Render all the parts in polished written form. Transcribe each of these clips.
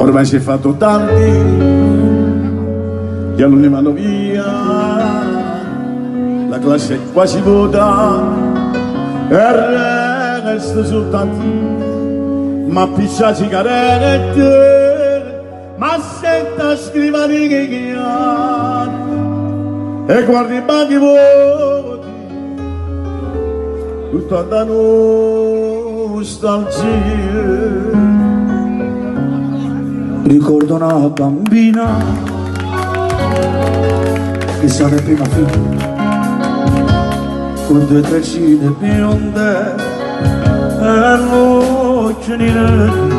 Ormai si è fatto tanti che non ne vanno via, la classe è quasi vuota e resta soltanto ma piccia sigarette, ma senta scrivania che ha e guardi i banchi vuoti tutta da nostalgia. Ricordo una bambina che sarà prima figlia con due treccine bionde e l'occhio nero.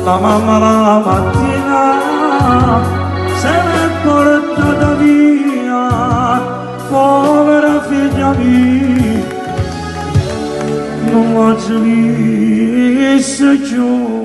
La mamma la mattina se l'è portata via, povera figlia mia, non l'ho già vista più.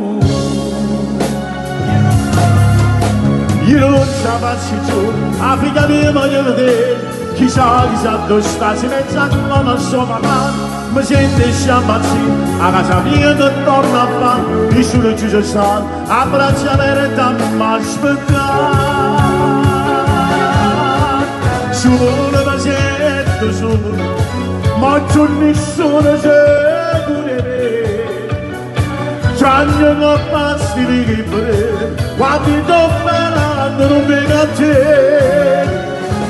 Io non ci faccio giù, la figlia mia voglio vedere, chissà dove sta, si pensa che non so papà, mi sente sciamazzi, a casa mia non torna a fare, nessuno ci sta, a braccia verità mi aspettare. Solo mi sento solo, ma c'è nessuno sicuro di me, c'hanno che passi di libere, quando sto parlando non vengo a te.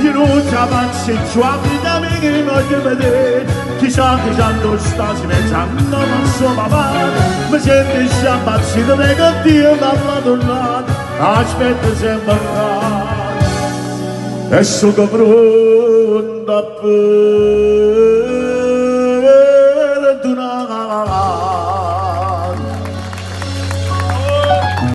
Io non ci faccio giù, la vita mia che voglio vedere, chissà dove sta, si pensa non so papà, mi sento sciampazzito, vengo a Dio dalla tornata, aspetta sempre qua, e sono pronto a